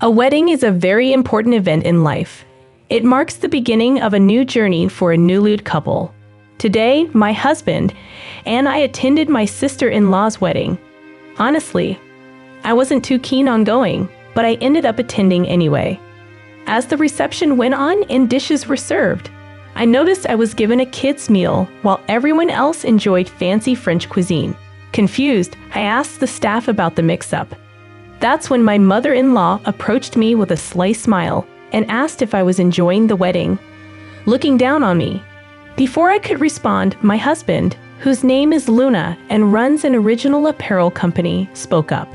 A wedding is a very important event in life. It marks the beginning of a new journey for a newlywed couple. Today, my husband and I attended my sister-in-law's wedding. Honestly, I wasn't too keen on going, but I ended up attending anyway. As the reception went on and dishes were served, I noticed I was given a kids' meal while everyone else enjoyed fancy French cuisine. Confused, I asked the staff about the mix-up. That's when my mother-in-law approached me with a sly smile and asked if I was enjoying the wedding, looking down on me. Before I could respond, my husband, whose name is Luna and runs an original apparel company, spoke up.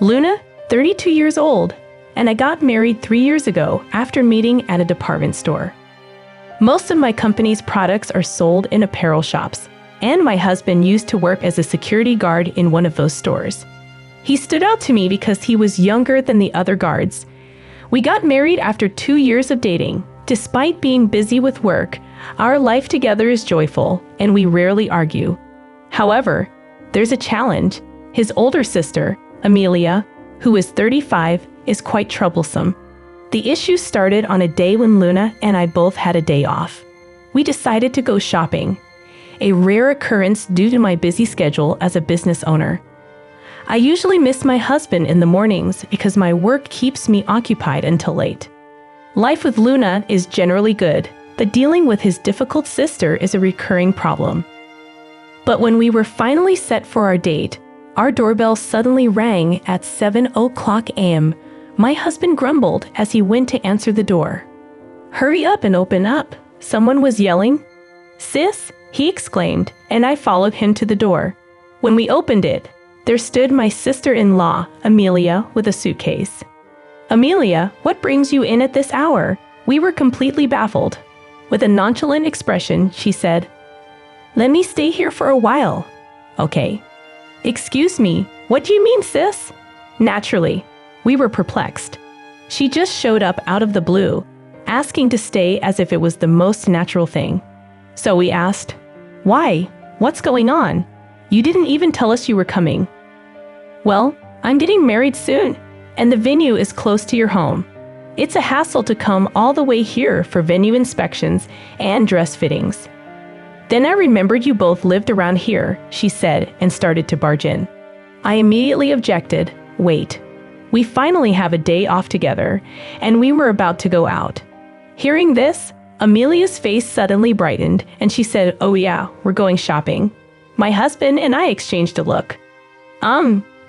Luna, 32 years old, and I got married 3 years ago after meeting at a department store. Most of my company's products are sold in apparel shops, and my husband used to work as a security guard in one of those stores. He stood out to me because he was younger than the other guards. We got married after 2 years of dating. Despite being busy with work, our life together is joyful, and we rarely argue. However, there's a challenge. His older sister, Amelia, who is 35, is quite troublesome. The issue started on a day when Luna and I both had a day off. We decided to go shopping, a rare occurrence due to my busy schedule as a business owner. I usually miss my husband in the mornings because my work keeps me occupied until late. Life with Luna is generally good, but dealing with his difficult sister is a recurring problem. But when we were finally set for our date, our doorbell suddenly rang at 7:00 a.m. My husband grumbled as he went to answer the door. "Hurry up and open up," someone was yelling. "Sis," he exclaimed, and I followed him to the door. When we opened it, there stood my sister-in-law, Amelia, with a suitcase. "Amelia, what brings you in at this hour?" We were completely baffled. With a nonchalant expression, she said, "Let me stay here for a while." "Okay." "Excuse me, what do you mean, sis?" Naturally, we were perplexed. She just showed up out of the blue, asking to stay as if it was the most natural thing. So we asked, "Why? What's going on? You didn't even tell us you were coming." "Well, I'm getting married soon, and the venue is close to your home. It's a hassle to come all the way here for venue inspections and dress fittings." "Then I remembered you both lived around here," she said, and started to barge in. I immediately objected. "Wait. We finally have a day off together, and we were about to go out." Hearing this, Amelia's face suddenly brightened, and she said, "Oh yeah, we're going shopping." My husband and I exchanged a look.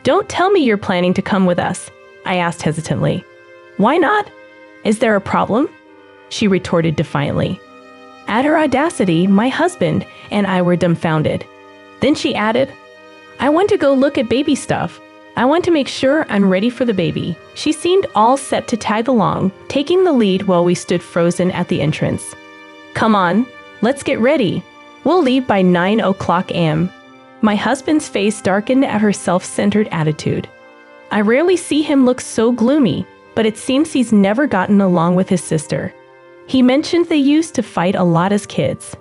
Don't tell me you're planning to come with us," I asked hesitantly. "Why not? Is there a problem?" she retorted defiantly. At her audacity, my husband and I were dumbfounded. Then she added, "I want to go look at baby stuff. I want to make sure I'm ready for the baby." She seemed all set to tag along, taking the lead while we stood frozen at the entrance. "Come on, let's get ready. We'll leave by 9:00 a.m. My husband's face darkened at her self-centered attitude. I rarely see him look so gloomy, but it seems he's never gotten along with his sister. He mentioned they used to fight a lot as kids.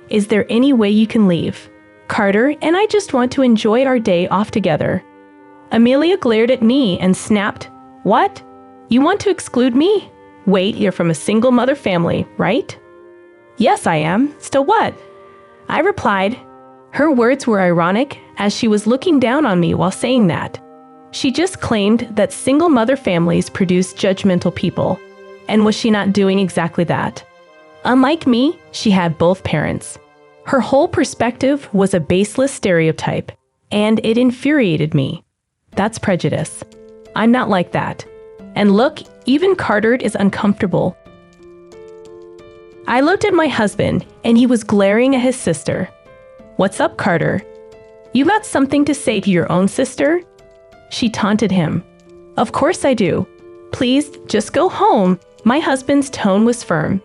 Is there any way you can leave? Carter and I just want to enjoy our day off together." Amelia glared at me and snapped, "What? You want to exclude me? Wait, you're from a single mother family, right?" "Yes, I am. Still what?" I replied. Her words were ironic, as she was looking down on me while saying that. She just claimed that single mother families produce judgmental people. And was she not doing exactly that? Unlike me, she had both parents. Her whole perspective was a baseless stereotype, and it infuriated me. That's prejudice. I'm not like that. And look, even Carter is uncomfortable. I looked at my husband, and he was glaring at his sister. "What's up, Carter? You got something to say to your own sister?" She taunted him. "Of course I do. Please, just go home." My husband's tone was firm.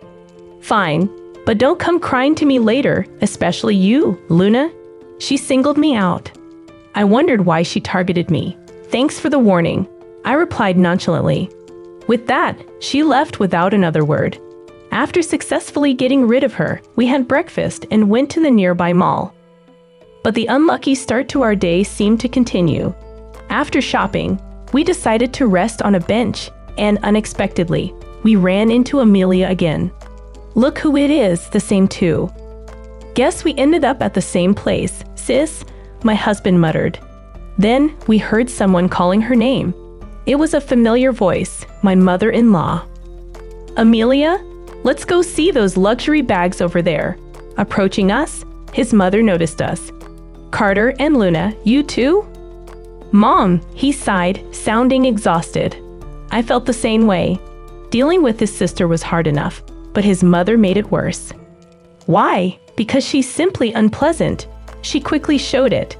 "Fine, but don't come crying to me later, especially you, Luna." She singled me out. I wondered why she targeted me. "Thanks for the warning," I replied nonchalantly. With that, she left without another word. After successfully getting rid of her, we had breakfast and went to the nearby mall. But the unlucky start to our day seemed to continue. After shopping, We decided to rest on a bench, and unexpectedly, we ran into Amelia again. Look who it is, the same two. Guess we ended up at the same place, sis, my husband muttered. Then we heard someone calling her name. It was a familiar voice, my mother-in-law. Amelia, let's go see those luxury bags over there. Approaching us, his mother noticed us. Carter and Luna, you too? Mom, he sighed, sounding exhausted. I felt the same way. Dealing with his sister was hard enough, but his mother made it worse. Why? Because she's simply unpleasant. She quickly showed it.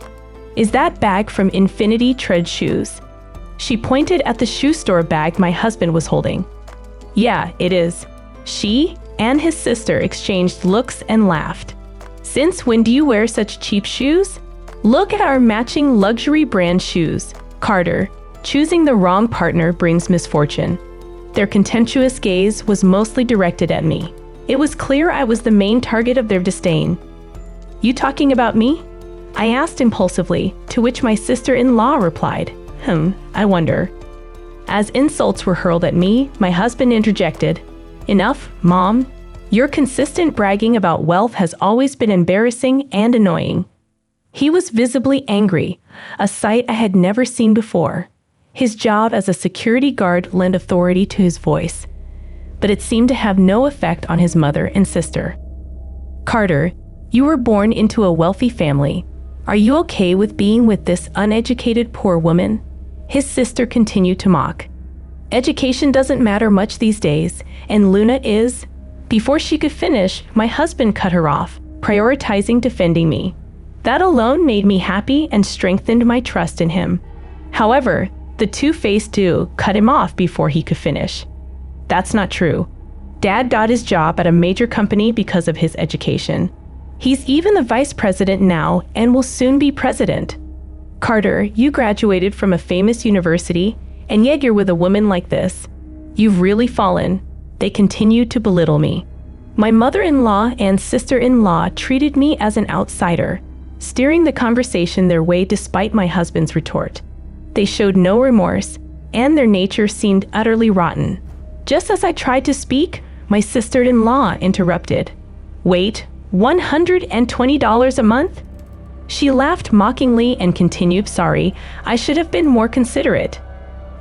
Is that bag from Infinity Tread Shoes? She pointed at the shoe store bag my husband was holding. Yeah, it is. She and his sister exchanged looks and laughed. Since when do you wear such cheap shoes? Look at our matching luxury brand shoes. Carter, choosing the wrong partner brings misfortune. Their contemptuous gaze was mostly directed at me. It was clear I was the main target of their disdain. You talking about me? I asked impulsively, to which my sister-in-law replied, I wonder. As insults were hurled at me, my husband interjected, Enough, Mom. Your consistent bragging about wealth has always been embarrassing and annoying. He was visibly angry, a sight I had never seen before. His job as a security guard lent authority to his voice, but it seemed to have no effect on his mother and sister. Carter, you were born into a wealthy family. Are you okay with being with this uneducated poor woman? His sister continued to mock. Education doesn't matter much these days, and Luna is. Before she could finish, my husband cut her off, prioritizing defending me. That alone made me happy and strengthened my trust in him. However, the two-faced Jew cut him off before he could finish. That's not true. Dad got his job at a major company because of his education. He's even the vice president now and will soon be president. Carter, you graduated from a famous university, and yet you're with a woman like this. You've really fallen. They continued to belittle me. My mother-in-law and sister-in-law treated me as an outsider, steering the conversation their way despite my husband's retort. They showed no remorse, and their nature seemed utterly rotten. Just as I tried to speak, my sister-in-law interrupted. Wait, $120 a month? She laughed mockingly and continued, Sorry, I should have been more considerate.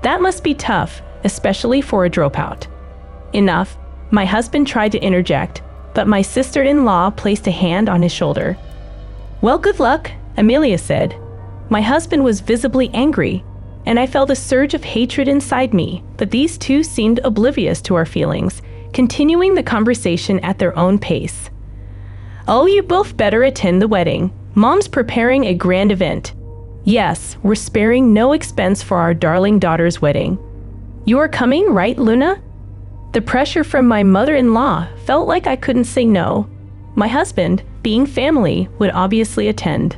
That must be tough, especially for a dropout. Enough, my husband tried to interject, but my sister-in-law placed a hand on his shoulder. Well, good luck, Amelia said. My husband was visibly angry, and I felt a surge of hatred inside me, but these two seemed oblivious to our feelings, continuing the conversation at their own pace. Oh, you both better attend the wedding. Mom's preparing a grand event. Yes, we're sparing no expense for our darling daughter's wedding. You are coming, right, Luna? The pressure from my mother-in-law felt like I couldn't say no. My husband, being family, would obviously attend.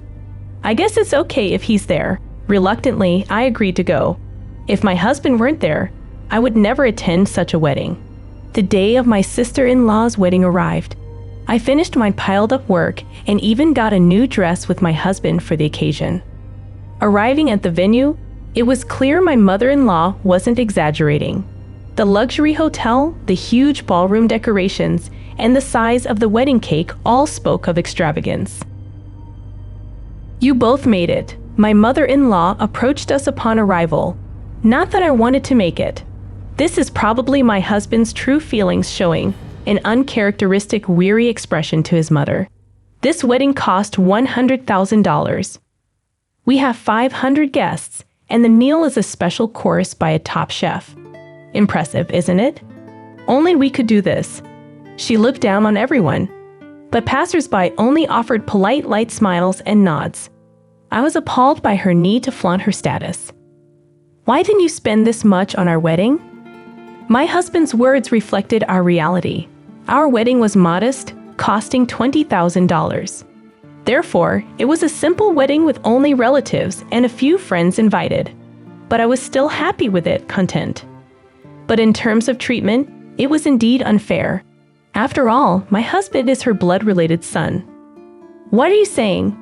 I guess it's okay if he's there. Reluctantly, I agreed to go. If my husband weren't there, I would never attend such a wedding. The day of my sister-in-law's wedding arrived. I finished my piled-up work and even got a new dress with my husband for the occasion. Arriving at the venue, it was clear my mother-in-law wasn't exaggerating. The luxury hotel, the huge ballroom decorations, and the size of the wedding cake all spoke of extravagance. You both made it. My mother-in-law approached us upon arrival. Not that I wanted to make it. This is probably my husband's true feelings showing, an uncharacteristic weary expression to his mother. This wedding cost $100,000. We have 500 guests, and the meal is a special course by a top chef. Impressive, isn't it? Only we could do this. She looked down on everyone, but passers-by only offered polite light smiles and nods. I was appalled by her need to flaunt her status. Why didn't you spend this much on our wedding? My husband's words reflected our reality. Our wedding was modest, costing $20,000. Therefore, it was a simple wedding with only relatives and a few friends invited. But I was still happy with it, content. But in terms of treatment, it was indeed unfair. After all, my husband is her blood-related son. What are you saying?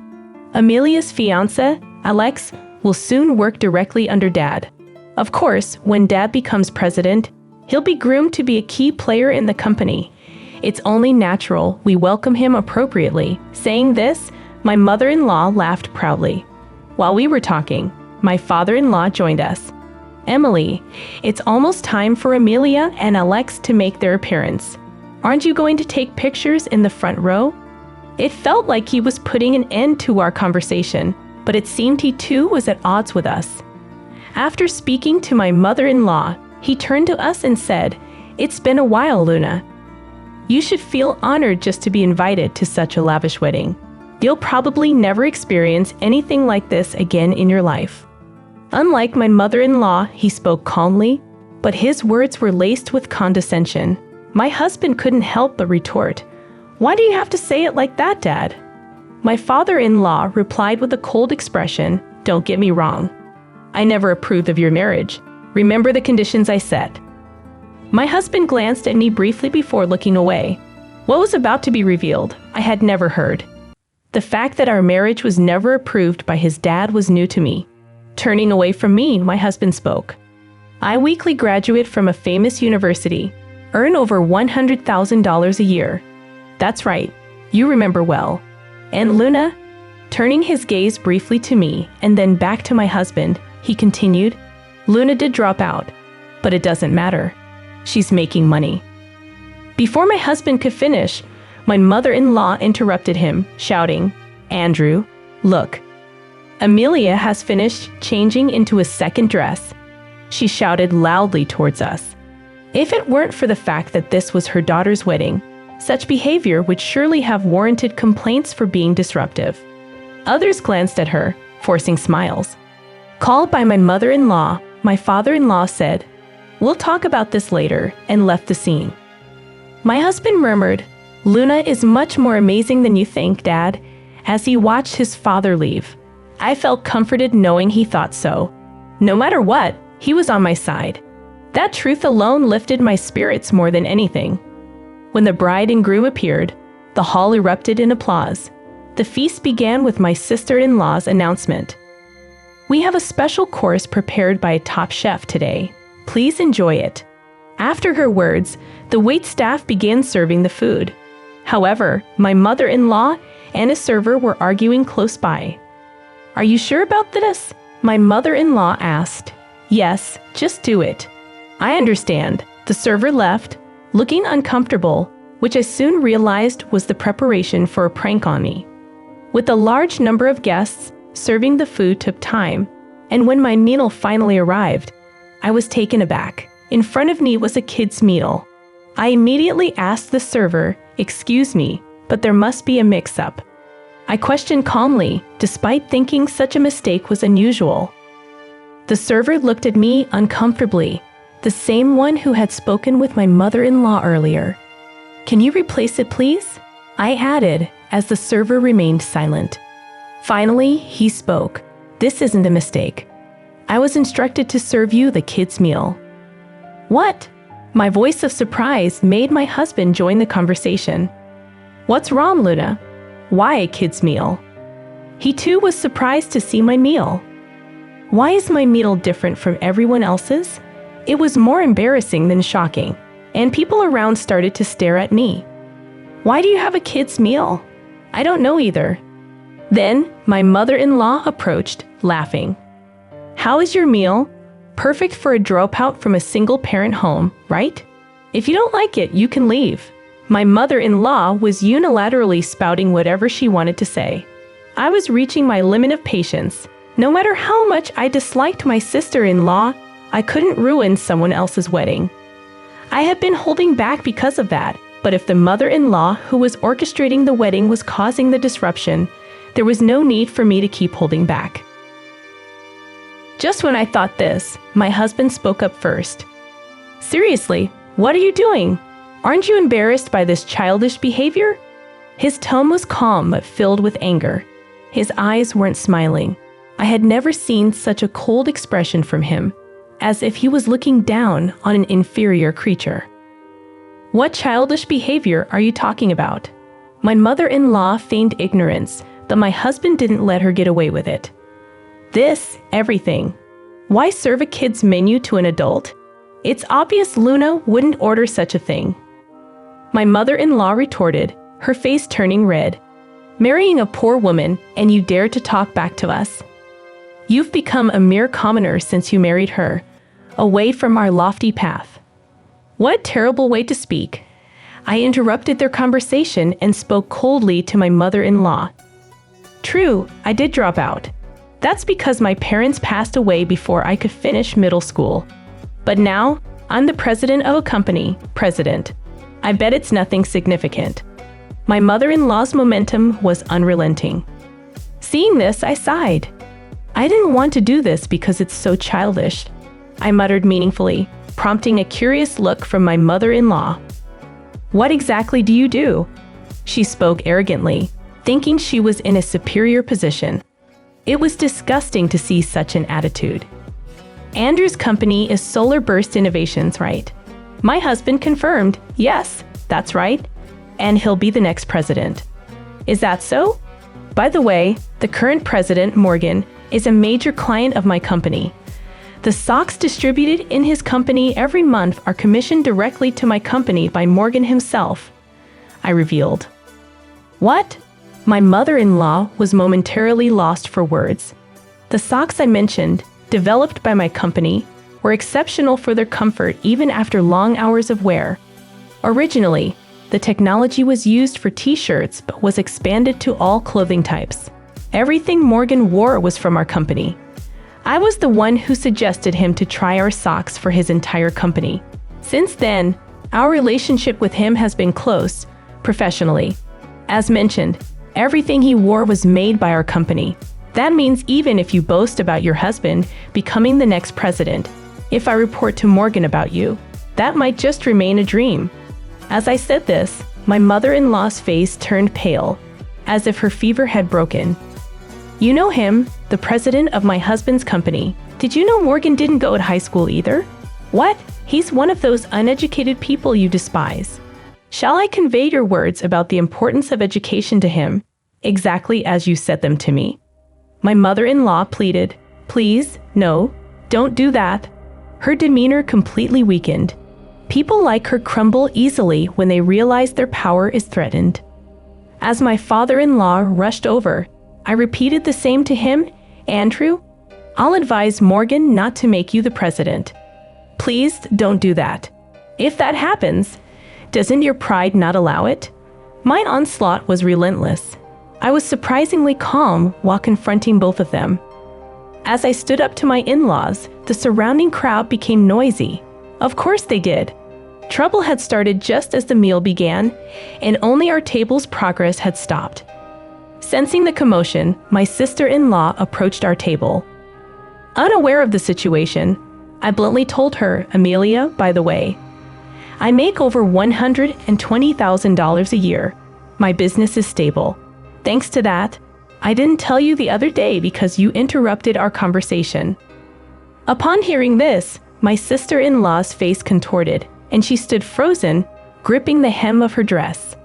Amelia's fiancé, Alex, will soon work directly under Dad. Of course, when Dad becomes president, he'll be groomed to be a key player in the company. It's only natural we welcome him appropriately. Saying this, my mother-in-law laughed proudly. While we were talking, my father-in-law joined us. Emily, it's almost time for Amelia and Alex to make their appearance. Aren't you going to take pictures in the front row? It felt like he was putting an end to our conversation, but it seemed he too was at odds with us. After speaking to my mother-in-law, he turned to us and said, "It's been a while, Luna. You should feel honored just to be invited to such a lavish wedding. You'll probably never experience anything like this again in your life." Unlike my mother-in-law, he spoke calmly, but his words were laced with condescension. My husband couldn't help but retort, "Why do you have to say it like that, Dad?" My father-in-law replied with a cold expression, "Don't get me wrong. I never approved of your marriage. Remember the conditions I set." My husband glanced at me briefly before looking away. What was about to be revealed, I had never heard. The fact that our marriage was never approved by his dad was new to me. Turning away from me, my husband spoke. "I weekly graduate from a famous university, earn over $100,000 a year. That's right, you remember well. And Luna?" Turning his gaze briefly to me and then back to my husband, he continued, "Luna did drop out, but it doesn't matter. She's making money." Before my husband could finish, my mother-in-law interrupted him, shouting, "Andrew, look. Amelia has finished changing into a second dress." She shouted loudly towards us. If it weren't for the fact that this was her daughter's wedding, such behavior would surely have warranted complaints for being disruptive. Others glanced at her, forcing smiles. Called by my mother-in-law, my father-in-law said, "We'll talk about this later," and left the scene. My husband murmured, "Luna is much more amazing than you think, Dad," as he watched his father leave. I felt comforted knowing he thought so. No matter what, he was on my side. That truth alone lifted my spirits more than anything. When the bride and groom appeared, the hall erupted in applause. The feast began with my sister-in-law's announcement. "We have a special course prepared by a top chef today. Please enjoy it." After her words, the waitstaff began serving the food. However, my mother-in-law and a server were arguing close by. "Are you sure about this?" my mother-in-law asked. "Yes, just do it." "I understand." The server left, looking uncomfortable, which I soon realized was the preparation for a prank on me. With a large number of guests, serving the food took time, and when my meal finally arrived, I was taken aback. In front of me was a kid's meal. I immediately asked the server, "Excuse me, but there must be a mix-up." I questioned calmly, despite thinking such a mistake was unusual. The server looked at me uncomfortably, the same one who had spoken with my mother-in-law earlier. "Can you replace it, please?" I added, as the server remained silent. Finally, he spoke. "This isn't a mistake. I was instructed to serve you the kids' meal." "What?" My voice of surprise made my husband join the conversation. "What's wrong, Luna? Why a kids' meal?" He too was surprised to see my meal. Why is my meal different from everyone else's? It was more embarrassing than shocking, and people around started to stare at me. "Why do you have a kids' meal?" "I don't know either." Then my mother-in-law approached, laughing. "How is your meal? Perfect for a dropout from a single-parent home, right? If you don't like it, you can leave." My mother-in-law was unilaterally spouting whatever she wanted to say. I was reaching my limit of patience. No matter how much I disliked my sister-in-law, I couldn't ruin someone else's wedding. I had been holding back because of that, but if the mother-in-law who was orchestrating the wedding was causing the disruption, there was no need for me to keep holding back. Just when I thought this, my husband spoke up first. "Seriously, what are you doing? Aren't you embarrassed by this childish behavior?" His tone was calm but filled with anger. His eyes weren't smiling. I had never seen such a cold expression from him, as if he was looking down on an inferior creature. "What childish behavior are you talking about?" My mother-in-law feigned ignorance, but my husband didn't let her get away with it. "Everything. Why serve a kid's menu to an adult? It's obvious Luna wouldn't order such a thing. My mother-in-law retorted, her face turning red. Marrying a poor woman, and you dare to talk back to us? You've become a mere commoner since you married her, away from our lofty path. What a terrible way to speak. I interrupted their conversation and spoke coldly to my mother-in-law. True, I did drop out. That's because my parents passed away before I could finish middle school. But now, I'm the president of a company, president. I bet it's nothing significant. My mother-in-law's momentum was unrelenting. Seeing this, I sighed. I didn't want to do this because it's so childish, I muttered meaningfully, prompting a curious look from my mother-in-law. What exactly do you do? She spoke arrogantly, thinking she was in a superior position. It was disgusting to see such an attitude. Andrew's company is Solar Burst Innovations, right? My husband confirmed, yes, that's right, and he'll be the next president. Is that so? By the way, the current president, Morgan, is a major client of my company. The socks distributed in his company every month are commissioned directly to my company by Morgan himself, I revealed. What? My mother-in-law was momentarily lost for words. The socks I mentioned, developed by my company, were exceptional for their comfort even after long hours of wear. Originally, the technology was used for t-shirts but was expanded to all clothing types. Everything Morgan wore was from our company. I was the one who suggested him to try our socks for his entire company. Since then, our relationship with him has been close, professionally. As mentioned, everything he wore was made by our company. That means even if you boast about your husband becoming the next president, if I report to Morgan about you, that might just remain a dream. As I said this, my mother-in-law's face turned pale, as if her fever had broken. You know him, the president of my husband's company. Did you know Morgan didn't go to high school either? What? He's one of those uneducated people you despise. Shall I convey your words about the importance of education to him, exactly as you said them to me? My mother-in-law pleaded. Please, no, don't do that. Her demeanor completely weakened. People like her crumble easily when they realize their power is threatened. As my father-in-law rushed over, I repeated the same to him. Andrew, I'll advise Morgan not to make you the president. Please don't do that. If that happens, doesn't your pride not allow it? My onslaught was relentless. I was surprisingly calm while confronting both of them. As I stood up to my in-laws, the surrounding crowd became noisy. Of course they did. Trouble had started just as the meal began, and only our table's progress had stopped. Sensing the commotion, my sister-in-law approached our table. Unaware of the situation, I bluntly told her, Amelia, by the way, I make over $120,000 a year. My business is stable. Thanks to that, I didn't tell you the other day because you interrupted our conversation. Upon hearing this, my sister-in-law's face contorted, and she stood frozen, gripping the hem of her dress.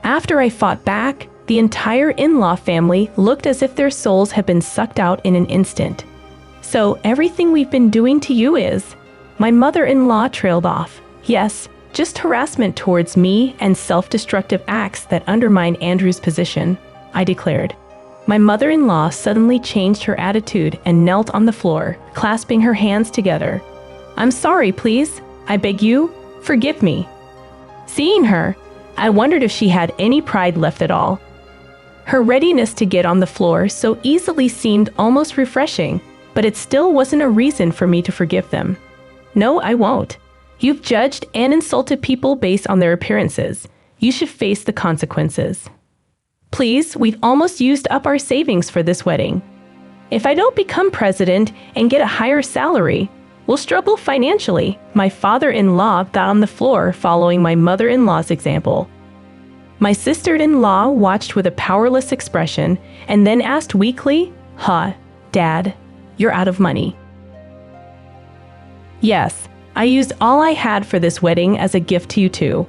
After I fought back, the entire in-law family looked as if their souls had been sucked out in an instant. So everything we've been doing to you is... My mother-in-law trailed off. Yes, just harassment towards me and self-destructive acts that undermine Andrew's position, I declared. My mother-in-law suddenly changed her attitude and knelt on the floor, clasping her hands together. I'm sorry, please. I beg you, forgive me. Seeing her, I wondered if she had any pride left at all. Her readiness to get on the floor so easily seemed almost refreshing, but it still wasn't a reason for me to forgive them. No, I won't. You've judged and insulted people based on their appearances. You should face the consequences. Please, we've almost used up our savings for this wedding. If I don't become president and get a higher salary, we'll struggle financially, my father-in-law got on the floor following my mother-in-law's example. My sister-in-law watched with a powerless expression and then asked weakly, Dad, you're out of money. Yes, I used all I had for this wedding as a gift to you two.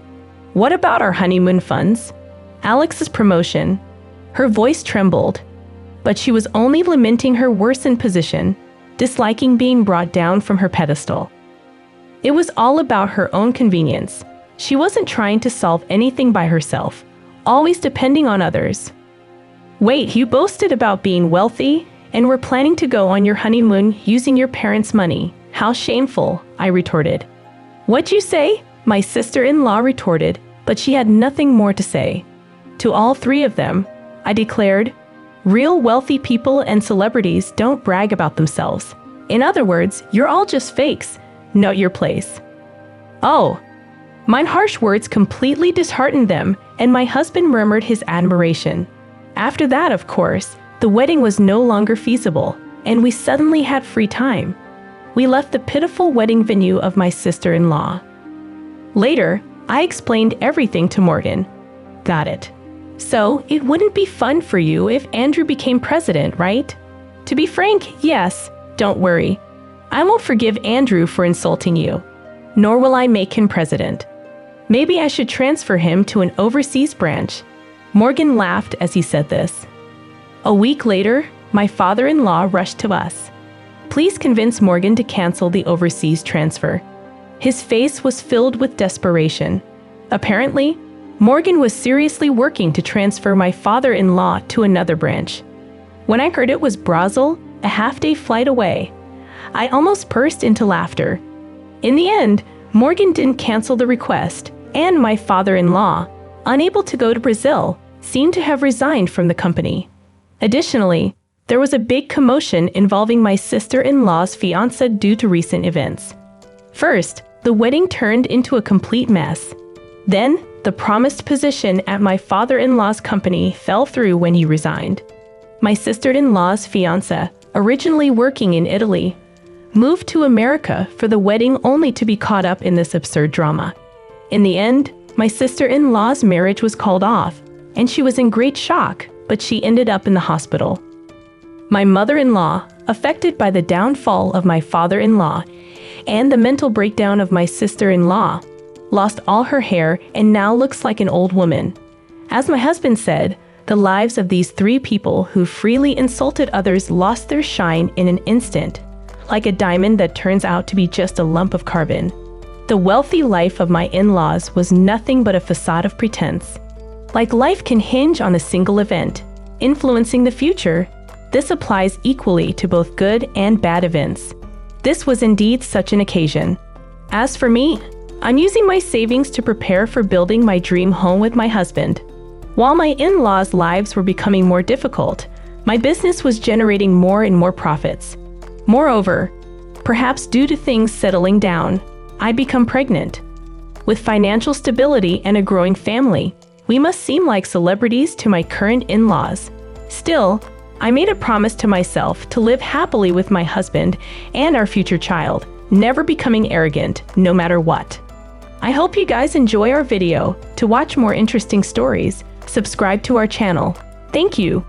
What about our honeymoon funds? Alex's promotion. Her voice trembled, but she was only lamenting her worsened position. disliking being brought down from her pedestal. It was all about her own convenience. She wasn't trying to solve anything by herself, always depending on others. Wait, you boasted about being wealthy and were planning to go on your honeymoon using your parents' money. How shameful, I retorted. What'd you say? My sister-in-law retorted, but she had nothing more to say. To all three of them, I declared, real wealthy people and celebrities don't brag about themselves. In other words, you're all just fakes. Note your place. Oh, mine harsh words completely disheartened them, and my husband murmured his admiration. After that, of course, the wedding was no longer feasible, and we suddenly had free time. We left the pitiful wedding venue of my sister-in-law. Later, I explained everything to Morgan. Got it. So, it wouldn't be fun for you if Andrew became president, right? To be frank, yes. Don't worry. I won't forgive Andrew for insulting you. Nor will I make him president. Maybe I should transfer him to an overseas branch. Morgan laughed as he said this. A week later, my father-in-law rushed to us. Please convince Morgan to cancel the overseas transfer. His face was filled with desperation. Apparently, Morgan was seriously working to transfer my father-in-law to another branch. When I heard it was Brazil, a half-day flight away, I almost burst into laughter. In the end, Morgan didn't cancel the request, and my father-in-law, unable to go to Brazil, seemed to have resigned from the company. Additionally, there was a big commotion involving my sister-in-law's fiancé due to recent events. First, the wedding turned into a complete mess. Then, the promised position at my father-in-law's company fell through when he resigned. My sister-in-law's fiancé, originally working in Italy, moved to America for the wedding only to be caught up in this absurd drama. In the end, my sister-in-law's marriage was called off, and she was in great shock, but she ended up in the hospital. My mother-in-law, affected by the downfall of my father-in-law and the mental breakdown of my sister-in-law, lost all her hair and now looks like an old woman. As my husband said, the lives of these three people who freely insulted others lost their shine in an instant, like a diamond that turns out to be just a lump of carbon. The wealthy life of my in-laws was nothing but a facade of pretense. Like life can hinge on a single event, influencing the future, this applies equally to both good and bad events. This was indeed such an occasion. As for me, I'm using my savings to prepare for building my dream home with my husband. While my in-laws' lives were becoming more difficult, my business was generating more and more profits. Moreover, perhaps due to things settling down, I become pregnant. With financial stability and a growing family, we must seem like celebrities to my current in-laws. Still, I made a promise to myself to live happily with my husband and our future child, never becoming arrogant, no matter what. I hope you guys enjoy our video. To watch more interesting stories, subscribe to our channel. Thank you.